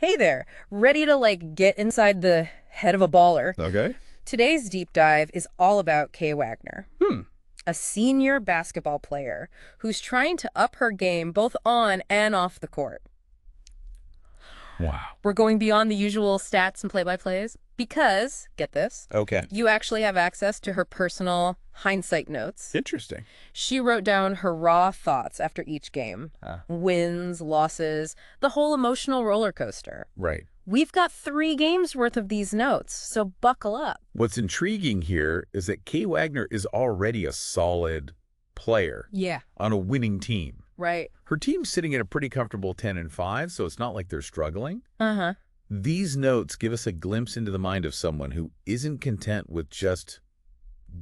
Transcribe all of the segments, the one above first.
Hey there, ready to get inside the head of a baller. Okay. Today's deep dive is all about Kay Wagner, Hmm. a senior basketball player who's trying to up her game both on and off the court. Wow. We're going beyond the usual stats and play-by-plays because, get this, Okay. you actually have access to her personal hindsight notes. Interesting. She wrote down her raw thoughts after each game. Wins, losses, the whole emotional roller coaster. Right. We've got 3 games worth of these notes, so buckle up. What's intriguing here is that Kay Wagner is already a solid player Yeah. on a winning team. Right. Her team's sitting at a pretty comfortable 10-5, so it's not like they're struggling. Uh-huh. These notes give us a glimpse into the mind of someone who isn't content with just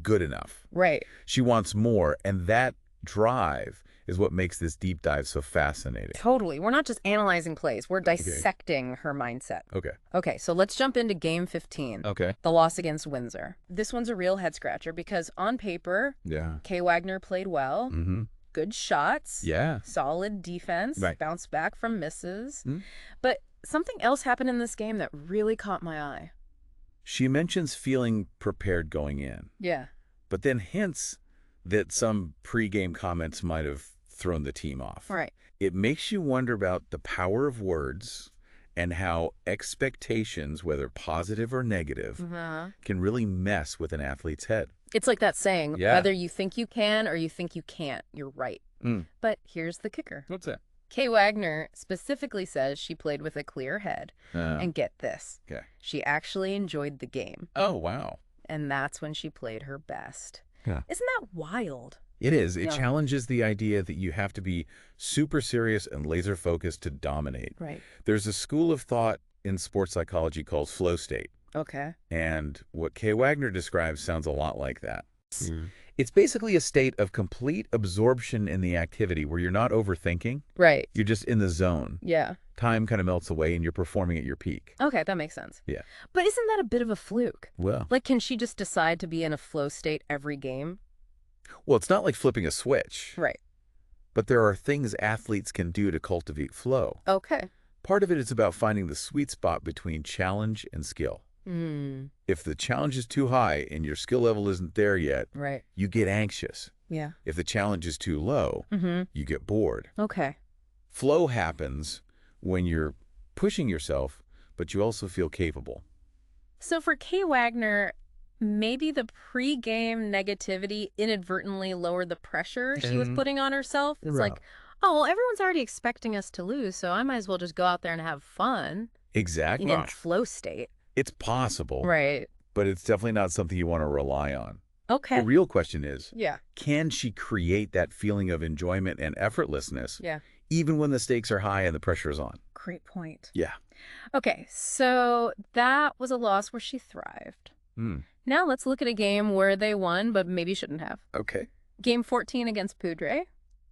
good enough. Right. She wants more, and that drive is what makes this deep dive so fascinating. Totally. We're not just analyzing plays. We're dissecting her mindset. Okay. Okay, so let's jump into game 15. Okay. The loss against Windsor. This one's a real head-scratcher because on paper, Yeah. Kay Wagner played well. Mm-hmm. Good shots. Yeah. Solid defense. Right. Bounced back from misses. Mm. But something else happened in this game that really caught my eye. She mentions feeling prepared going in, Yeah. but then hints that some pregame comments might have thrown the team off. Right. It makes you wonder about the power of words and how expectations, whether positive or negative, Uh-huh. can really mess with an athlete's head. It's like that saying, Yeah. whether you think you can or you think you can't, you're right. Mm. But here's the kicker. What's that? Kay Wagner specifically says she played with a clear head. And get this, Okay. she actually enjoyed the game. Oh, wow. And that's when she played her best. Yeah. Isn't that wild? It is. It Yeah. challenges the idea that you have to be super serious and laser focused to dominate. Right. There's a school of thought in sports psychology called flow state. Okay. And what Kay Wagner describes sounds a lot like that. It's basically a state of complete absorption in the activity where you're not overthinking. Right. You're just in the zone. Yeah. Time kind of melts away and you're performing at your peak. Okay, that makes sense. Yeah. But isn't that a bit of a fluke? Well, Can she just decide to be in a flow state every game? it's not like flipping a switch, Right. but there are things athletes can do to cultivate flow. Okay. Part of it is about finding the sweet spot between challenge and skill. If the challenge is too high and your skill level isn't there yet, Right. you get anxious. Yeah. If the challenge is too low, you get bored. Okay. Flow happens when you're pushing yourself, but you also feel capable. So for Kay Wagner, maybe the pre-game negativity inadvertently lowered the pressure she was putting on herself. It's Right. like, oh, well, everyone's already expecting us to lose, so I might as well just go out there and have fun Exactly. in flow state. It's possible, Right. but it's definitely not something you want to rely on. Okay. The real question is, Yeah. can she create that feeling of enjoyment and effortlessness Yeah. even when the stakes are high and the pressure is on? Great point. Yeah. Okay, so that was a loss where she thrived. Hmm. Now let's look at a game where they won, but maybe shouldn't have. Okay. Game 14 against Poudre.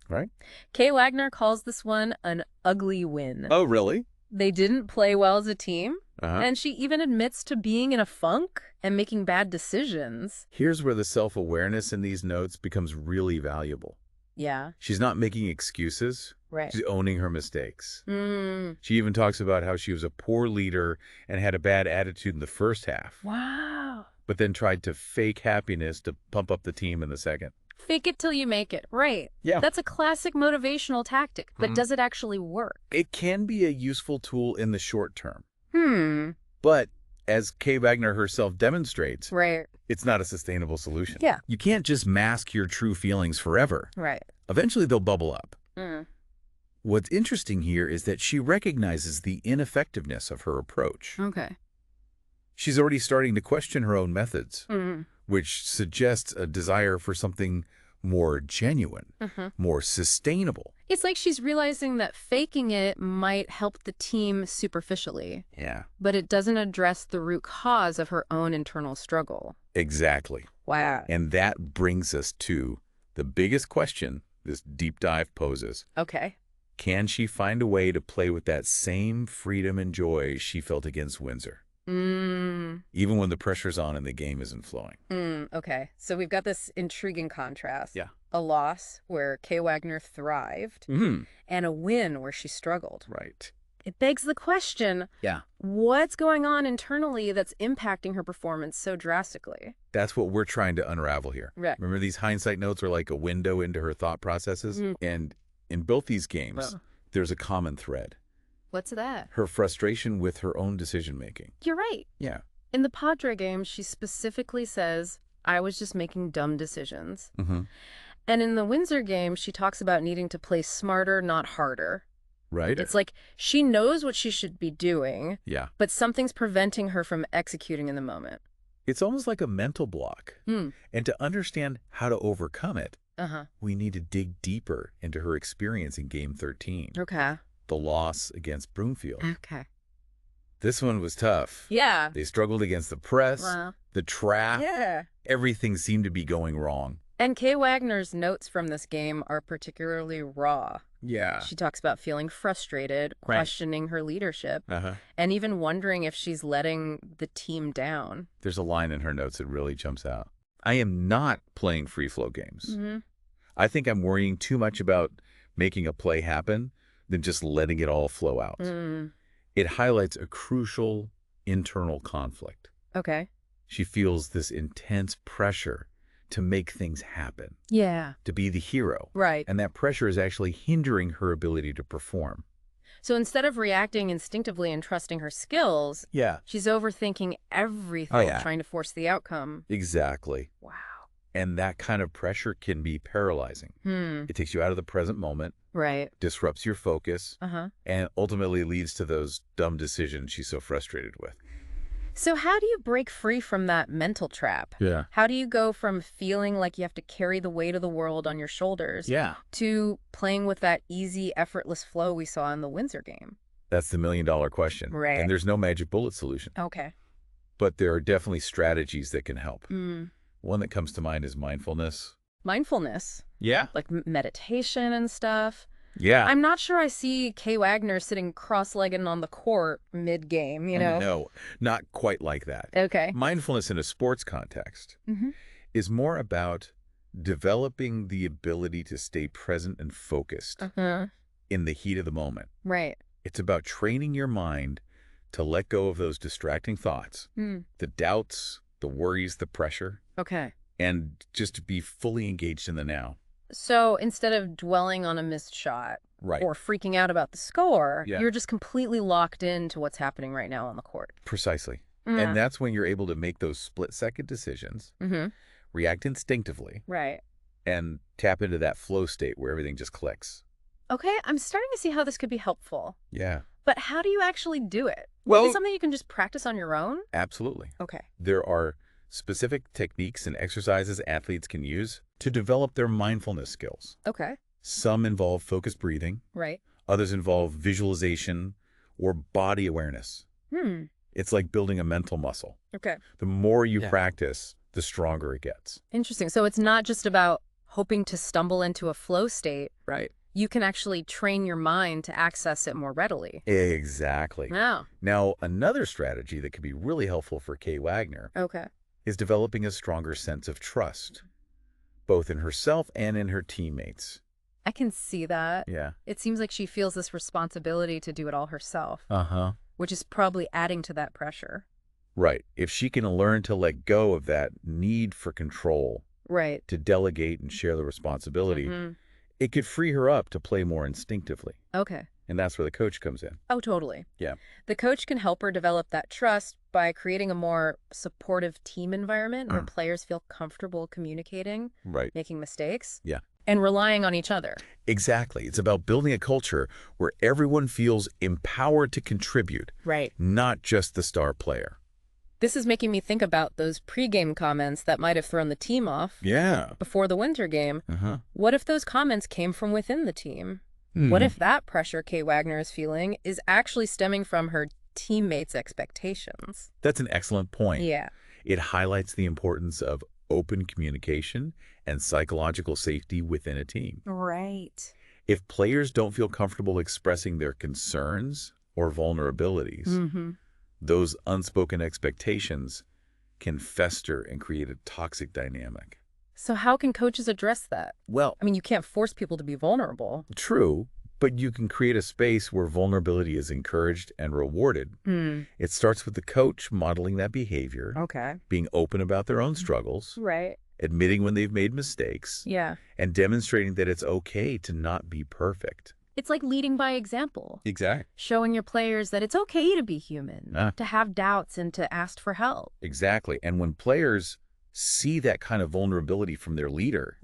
Right. Kay Wagner calls this one an ugly win. Oh, really? They didn't play well as a team, Uh-huh. and she even admits to being in a funk and making bad decisions. Here's where the self-awareness in these notes becomes really valuable. Yeah, She's not making excuses. right. She's owning her mistakes. Mm. She even talks about how she was a poor leader and had a bad attitude in the first half, Wow. but then tried to fake happiness to pump up the team in the second. Fake it till you make it. Right. Yeah. That's a classic motivational tactic, but does it actually work? It can be a useful tool in the short term, Hmm. but as Kay Wagner herself demonstrates, Right. it's not a sustainable solution. Yeah. You can't just mask your true feelings forever. Right. Eventually they'll bubble up. Mm. What's interesting here is that she recognizes the ineffectiveness of her approach. Okay. She's already starting to question her own methods, Mm. which suggests a desire for something more genuine, more sustainable. It's like she's realizing that faking it might help the team superficially, Yeah, but it doesn't address the root cause of her own internal struggle. exactly. Wow. And that brings us to the biggest question this deep dive poses. Okay. Can she find a way to play with that same freedom and joy she felt against Windsor, even when the pressure's on and the game isn't flowing? Okay. So we've got this intriguing contrast. Yeah. A loss where Kay Wagner thrived Mm-hmm. and a win where she struggled. Right. It begs the question, Yeah. what's going on internally that's impacting her performance so drastically? That's what we're trying to unravel here. Right. Remember, these hindsight notes are like a window into her thought processes? And in both these games, there's a common thread. What's that? Her frustration with her own decision-making. You're right. Yeah. In the Padre game, she specifically says, I was just making dumb decisions. And in the Windsor game, she talks about needing to play smarter, not harder. Right? It's like she knows what she should be doing, Yeah. but something's preventing her from executing in the moment. It's almost like a mental block. And to understand how to overcome it, we need to dig deeper into her experience in Game 13. Okay. The loss against Broomfield. Okay. This one was tough. Yeah. They struggled against the press, the trap. Yeah. Everything seemed to be going wrong. And Kay Wagner's notes from this game are particularly raw. Yeah. She talks about feeling frustrated, questioning her leadership, and even wondering if she's letting the team down. There's a line in her notes that really jumps out. I am not playing free-flow games. I think I'm worrying too much about making a play happen than just letting it all flow out. It highlights a crucial internal conflict. Okay. She feels this intense pressure to make things happen. Yeah. To be the hero. Right. And that pressure is actually hindering her ability to perform. So instead of reacting instinctively and trusting her skills, she's overthinking everything, trying to force the outcome. Exactly. Wow. And that kind of pressure can be paralyzing. It takes you out of the present moment. Right. Disrupts your focus. And ultimately leads to those dumb decisions she's so frustrated with. So how do you break free from that mental trap? Yeah. How do you go from feeling like you have to carry the weight of the world on your shoulders to playing with that easy, effortless flow we saw in the Windsor game? That's the million-dollar question. Right. And there's no magic bullet solution. Okay. But there are definitely strategies that can help. One that comes to mind is mindfulness. Mindfulness? Yeah. Like meditation and stuff? Yeah. I'm not sure I see Kay Wagner sitting cross-legged on the court mid-game, you know? No, not quite like that. Okay. Mindfulness in a sports context is more about developing the ability to stay present and focused in the heat of the moment. Right. It's about training your mind to let go of those distracting thoughts, the doubts, the worries, the pressure. Okay. And just to be fully engaged in the now. So instead of dwelling on a missed shot or freaking out about the score, you're just completely locked into what's happening right now on the court. Precisely. And that's when you're able to make those split-second decisions, react instinctively, and tap into that flow state where everything just clicks. Okay, I'm starting to see how this could be helpful. Yeah. But how do you actually do it? Well, is it something you can just practice on your own? Absolutely. Okay. There are specific techniques and exercises athletes can use to develop their mindfulness skills. Okay. Some involve focused breathing. Right. Others involve visualization or body awareness. It's like building a mental muscle. Okay. The more you practice, the stronger it gets. Interesting. So it's not just about hoping to stumble into a flow state. Right. You can actually train your mind to access it more readily. Exactly. Oh. Now, another strategy that could be really helpful for Kay Wagner is developing a stronger sense of trust, both in herself and in her teammates. I can see that. Yeah. It seems like she feels this responsibility to do it all herself. Which is probably adding to that pressure. Right. If she can learn to let go of that need for control, to delegate and share the responsibility, it could free her up to play more instinctively. Okay. And that's where the coach comes in. Oh, totally. Yeah. The coach can help her develop that trust by creating a more supportive team environment where players feel comfortable communicating, making mistakes, and relying on each other. Exactly. It's about building a culture where everyone feels empowered to contribute, not just the star player. This is making me think about those pregame comments that might have thrown the team off before the Winter game. What if those comments came from within the team? What if that pressure Kay Wagner is feeling is actually stemming from her teammates' expectations? That's an excellent point. Yeah. It highlights the importance of open communication and psychological safety within a team. Right. If players don't feel comfortable expressing their concerns or vulnerabilities, those unspoken expectations can fester and create a toxic dynamic. So how can coaches address that? Well, I mean, you can't force people to be vulnerable. True, But you can create a space where vulnerability is encouraged and rewarded. It starts with the coach modeling that behavior, being open about their own struggles, admitting when they've made mistakes, and demonstrating that it's okay to not be perfect. It's like leading by example. Exactly. Showing your players that it's okay to be human, to have doubts and to ask for help. Exactly. And when players see that kind of vulnerability from their leader,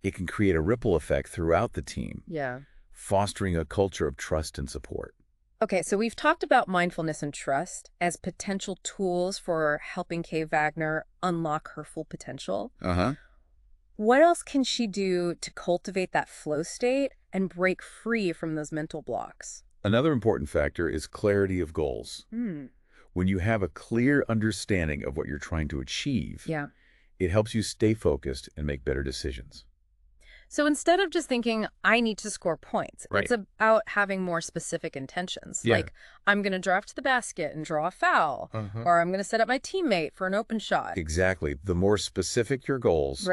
it can create a ripple effect throughout the team, fostering a culture of trust and support. Okay, so we've talked about mindfulness and trust as potential tools for helping Kay Wagner unlock her full potential. What else can she do to cultivate that flow state and break free from those mental blocks? Another important factor is clarity of goals. When you have a clear understanding of what you're trying to achieve, it helps you stay focused and make better decisions. So instead of just thinking, I need to score points, it's about having more specific intentions. Like, I'm going to drive to the basket and draw a foul, or I'm going to set up my teammate for an open shot. Exactly. The more specific your goals,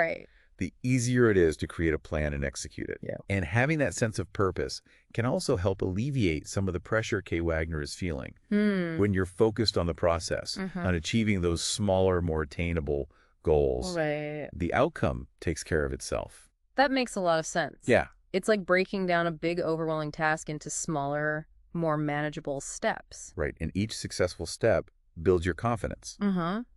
the easier it is to create a plan and execute it. And having that sense of purpose can also help alleviate some of the pressure Kay Wagner is feeling when you're focused on the process, on achieving those smaller, more attainable goals. The outcome takes care of itself. That makes a lot of sense. It's like breaking down a big, overwhelming task into smaller, more manageable steps. And each successful step builds your confidence,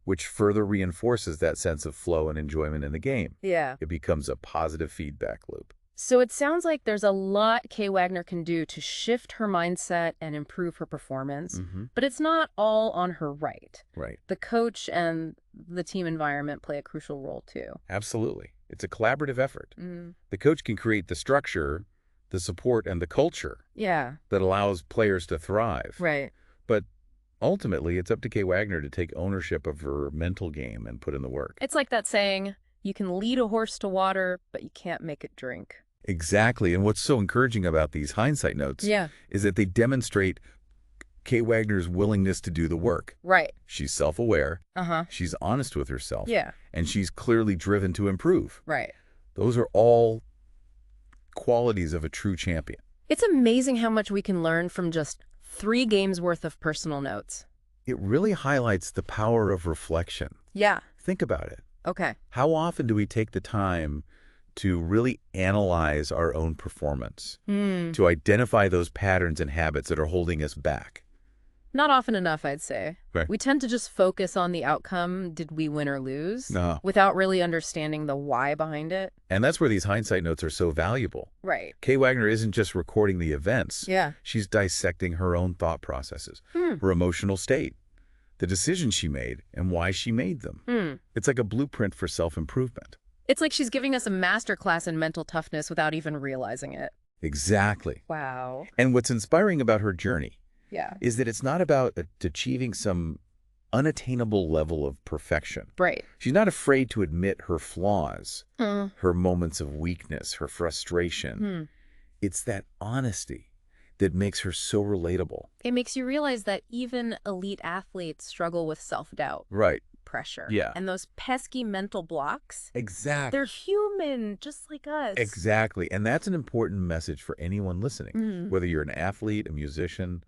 which further reinforces that sense of flow and enjoyment in the game. It becomes a positive feedback loop. So it sounds like there's a lot Kay Wagner can do to shift her mindset and improve her performance, but it's not all on her right. The coach and the team environment play a crucial role too. Absolutely. It's a collaborative effort. The coach can create the structure, the support, and the culture that allows players to thrive. But ultimately, it's up to Kay Wagner to take ownership of her mental game and put in the work. It's like that saying, you can lead a horse to water, but you can't make it drink. Exactly. And what's so encouraging about these hindsight notes is that they demonstrate Kay Wagner's willingness to do the work. She's self-aware. She's honest with herself. And she's clearly driven to improve. Those are all qualities of a true champion. It's amazing how much we can learn from just 3 games worth of personal notes. It really highlights the power of reflection. Think about it. How often do we take the time to really analyze our own performance, to identify those patterns and habits that are holding us back? Not often enough, I'd say. We tend to just focus on the outcome, did we win or lose, without really understanding the why behind it. And that's where these hindsight notes are so valuable. Kay Wagner isn't just recording the events. She's dissecting her own thought processes, her emotional state, the decisions she made, and why she made them. It's like a blueprint for self-improvement. It's like she's giving us a masterclass in mental toughness without even realizing it. Exactly. Wow. And what's inspiring about her journey is that it's not about achieving some unattainable level of perfection. She's not afraid to admit her flaws, her moments of weakness, her frustration. It's that honesty that makes her so relatable. It makes you realize that even elite athletes struggle with self-doubt. Pressure. And those pesky mental blocks. They're human, just like us. Exactly. And that's an important message for anyone listening, whether you're an athlete, a musician,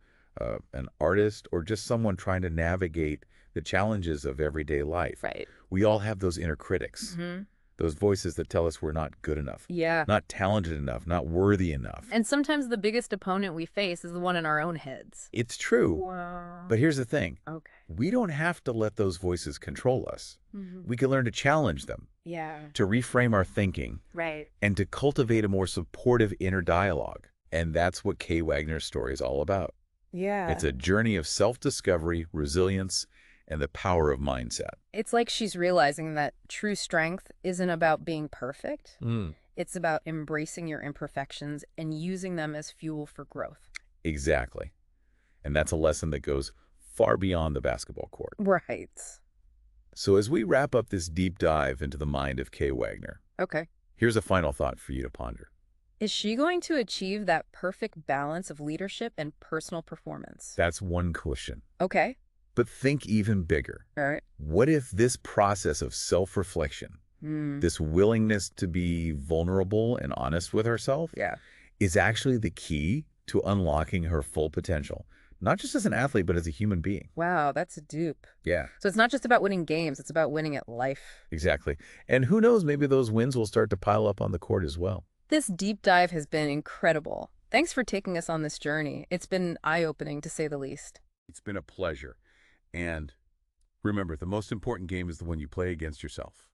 an artist, or just someone trying to navigate the challenges of everyday life. We all have those inner critics, those voices that tell us we're not good enough, not talented enough, not worthy enough. And sometimes the biggest opponent we face is the one in our own heads. It's true. But here's the thing. We don't have to let those voices control us. We can learn to challenge them, to reframe our thinking, and to cultivate a more supportive inner dialogue. And that's what Kay Wagner's story is all about. It's a journey of self-discovery, resilience, and the power of mindset. It's like she's realizing that true strength isn't about being perfect. It's about embracing your imperfections and using them as fuel for growth. Exactly. And that's a lesson that goes far beyond the basketball court. So as we wrap up this deep dive into the mind of Kay Wagner, here's a final thought for you to ponder. Is she going to achieve that perfect balance of leadership and personal performance? That's one question. But think even bigger. What if this process of self-reflection, this willingness to be vulnerable and honest with herself, is actually the key to unlocking her full potential, not just as an athlete, but as a human being. Wow, that's a dupe. Yeah. So it's not just about winning games, it's about winning at life. Exactly. And who knows, maybe those wins will start to pile up on the court as well. This deep dive has been incredible. Thanks for taking us on this journey. It's been eye-opening, to say the least. It's been a pleasure. And remember, the most important game is the one you play against yourself.